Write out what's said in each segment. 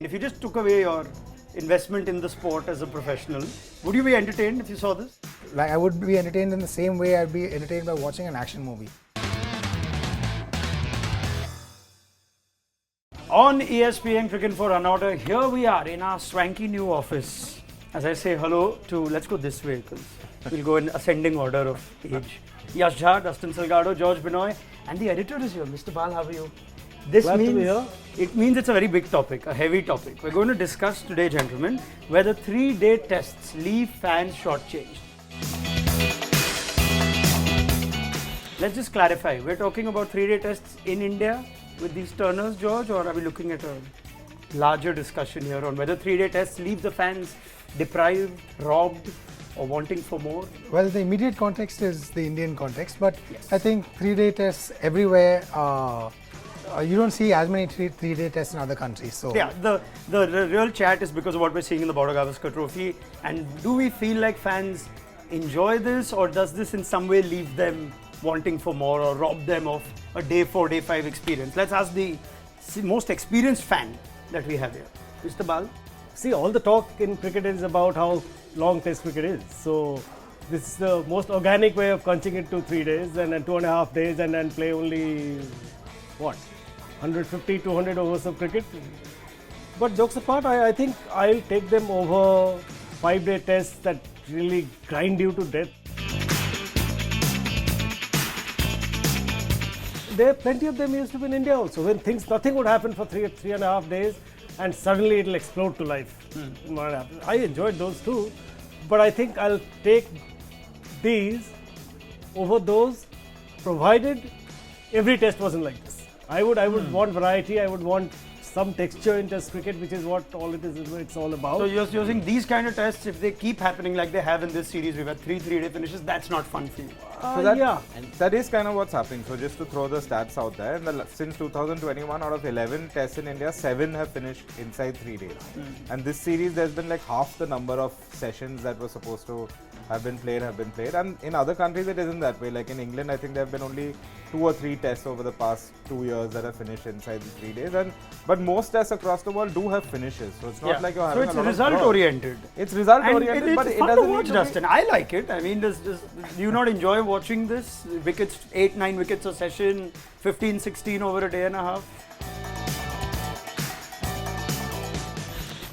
If you just took away your investment in the sport as a professional, would you be entertained if you saw this? Like I would be entertained in the same way I'd be entertained by watching an action movie. On ESPN Cricinfo Runorder, here we are in our swanky new office. As I say hello to, let's go this way because we'll go in ascending order of age. Yash Jha, Dustin Salgado, George Binoy, and the editor is here. Mr. Bal, how are you? This Glad to be means here. it means it's a very big topic, a heavy topic. We're going to discuss today, gentlemen, whether 3-day tests leave fans shortchanged. Let's just clarify. We're talking about 3-day tests in India with these turners, George, or are we looking at a larger discussion here on whether 3-day tests leave the fans deprived, robbed, or wanting for more? Well, the immediate context is the Indian context, but Yes. I think 3-day tests everywhere. You don't see as many 3-day tests in other countries. So Yeah, the real chat is because of what we're seeing in the Border Gavaskar Trophy. And do we feel like fans enjoy this, or does this in some way leave them wanting for more or rob them of a day 4, day 5 experience? Let's ask the most experienced fan that we have here. Mr. Bal? See, all the talk in cricket is about how long Test cricket is. So this is the most organic way of crunching it to 3 days and then 2.5 days and then play only, what, 150, 200 overs of cricket. But jokes apart, I think I'll take them over 5-day tests that really grind you to death. There, plenty of them used to be in India also, when nothing would happen for 3.5 days and suddenly it'll explode to life. I enjoyed those too, but I think I'll take these over those, provided every test wasn't like this. I would want variety. I would want some texture in Test cricket, which is what it's all about. So you're using these kind of tests, if they keep happening like they have in this series, we've had 3-day finishes, that's not fun for you. So that, yeah. that is kind of what's happening. So just to throw the stats out there, since 2021, out of 11 tests in India, 7 have finished inside 3 days. And this series, there's been like half the number of sessions that were supposed to have been played. And in other countries, it isn't that way. Like in England, I think there have been only 2 or 3 tests over the past 2 years that have finished inside the 3 days. But most tests across the world do have finishes. So it's not like you're having So it's a lot of result draws. oriented. It's result And oriented, but it's it fun to doesn't watch, need to be- Dustin. I like it. I mean, do you not enjoy watching this? Wickets, 8-9 wickets a session, 15-16 over a day and a half.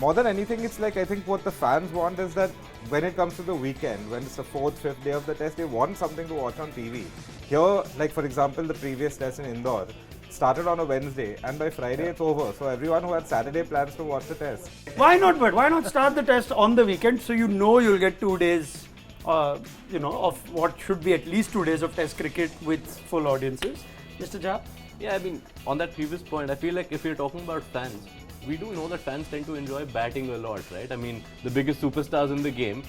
More than anything, it's like I think what the fans want is that when it comes to the weekend, when it's the 4th, 5th day of the test, they want something to watch on TV. Here, like for example, the previous test in Indore started on a Wednesday and by Friday it's over. So everyone who had Saturday plans to watch the test. Why not? But why not start the test on the weekend so you know you'll get 2 days, of what should be at least 2 days of Test cricket with full audiences. Mr. Jha? Yeah, I mean, on that previous point, I feel like if you're talking about fans, we do know that fans tend to enjoy batting a lot, right? I mean, the biggest superstars in the game,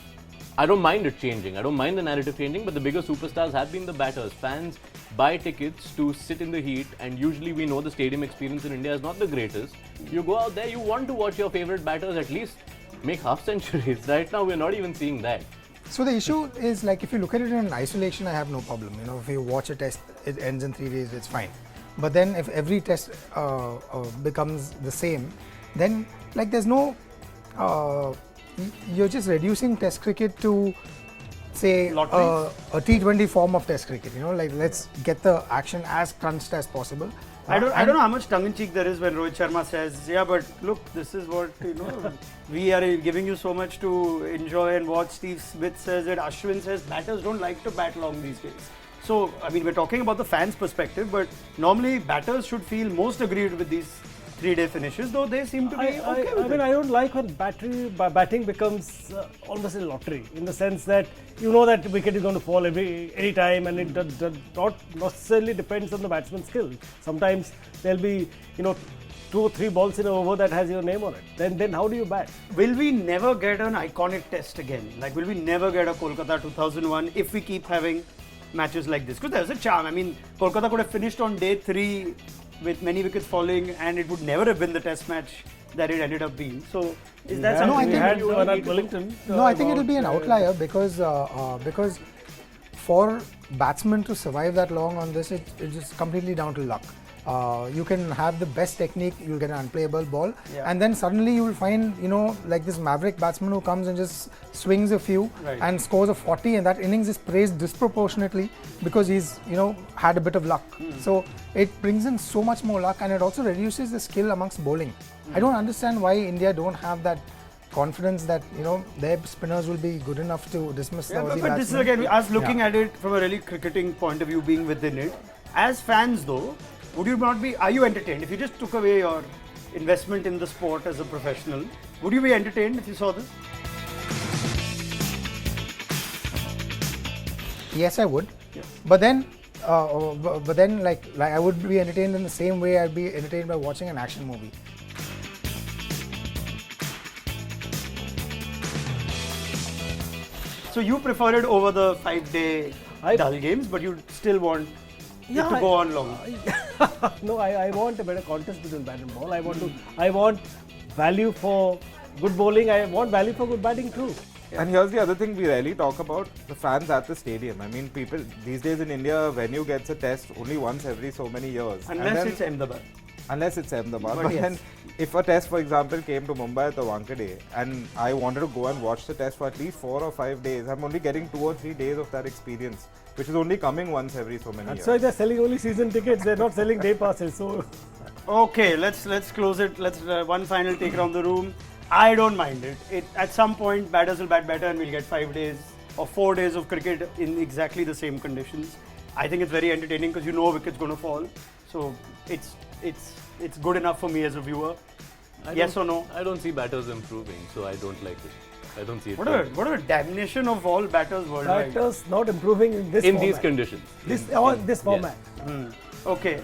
I don't mind it changing. I don't mind the narrative changing, but the biggest superstars have been the batters. Fans buy tickets to sit in the heat, and usually we know the stadium experience in India is not the greatest. You go out there, you want to watch your favorite batters at least make half centuries. Right now, we're not even seeing that. So the issue is, like, if you look at it in isolation, I have no problem. You know, if you watch a test, it ends in 3 days, it's fine. But then if every test becomes the same, then like there's no, you're just reducing Test cricket to, say, Lotteries? a T20 form of Test cricket. You know, like let's get the action as crunched as possible. I don't know how much tongue-in-cheek there is when Rohit Sharma says, yeah, but look, this is what, we are giving you so much to enjoy and watch. Steve Smith says it, Ashwin says, batters don't like to bat long these days. So, I mean, we're talking about the fans' perspective, but normally batters should feel most aggrieved with these 3-day finishes, though they seem to be okay with it. I don't like when batting becomes almost a lottery, in the sense that you know that wicket is going to fall any time, and it does not necessarily depends on the batsman's skill. Sometimes there'll be 2 or 3 balls in an over that has your name on it. Then how do you bat? Will we never get an iconic test again? Like, will we never get a Kolkata 2001 if we keep having matches like this? Because there's a charm. I mean, Kolkata could have finished on day 3 with many wickets falling, and it would never have been the test match that it ended up being. So, is that something I we think had you one need at to- Wellington? No, I think it'll be an outlier because for batsmen to survive that long on this, it's just completely down to luck. You can have the best technique, you'll get an unplayable ball, Yeah. and then suddenly you will find, like this maverick batsman who comes and just swings a few Right. and scores a 40, and that innings is praised disproportionately because he's, had a bit of luck. So it brings in so much more luck, and it also reduces the skill amongst bowling. I don't understand why India don't have that confidence that their spinners will be good enough to dismiss the Yeah, Aussie but this is batsmen. again us looking at it from a really cricketing point of view, being within it. As fans, though, would you not be? Are you entertained? If you just took away your investment in the sport as a professional, would you be entertained if you saw this? Yes, I would. Yeah. But then, like I would be entertained in the same way I'd be entertained by watching an action movie. So you prefer it over the 5-day dull games, but you still want it to go on long. No, I want a better contest between bat and ball. I want value for good bowling. I want value for good batting too. And here's the other thing we rarely talk about, the fans at the stadium. I mean, people these days in India, venue gets a test only once every so many years. Unless it's Ahmedabad. Unless it's Ahmedabad. But But yes. then, if a test, for example, came to Mumbai at the Wankhede and I wanted to go and watch the test for at least 4 or 5 days, I'm only getting 2 or 3 days of that experience, which is only coming once every so many That's years. why they're selling only season tickets. They're not selling day passes. So Okay, let's close it. Let's one final take around the room. I don't mind it. At some point, batters will bat better, and we'll get 5 days or 4 days of cricket in exactly the same conditions. I think it's very entertaining because a wicket's going to fall. So it's good enough for me as a viewer. Yes or no? I don't see batters improving, so I don't like it. I don't see it. What a damnation of all batters worldwide. batters not improving in this in format. these conditions. This format. Okay,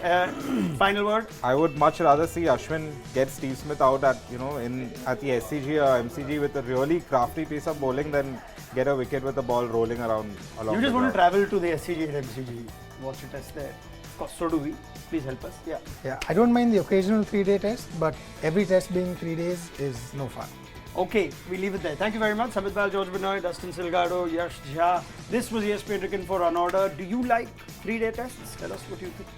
final word. I would much rather see Ashwin get Steve Smith out at at the SCG or MCG with a really crafty piece of bowling than get a wicket with the ball rolling around along. You just the want to ground. travel to the SCG and MCG, watch a test there. Of course, so do we. Please help us. Yeah. Yeah, I don't mind the occasional 3-day test, but every test being 3 days is no fun. Okay, we leave it there. Thank you very much. Samit Bal, George Binoy, Dustin Silgado, Yash Jha. This was ESPN Cricinfo Runorder. Do you like 3-day tests? Tell us what you think.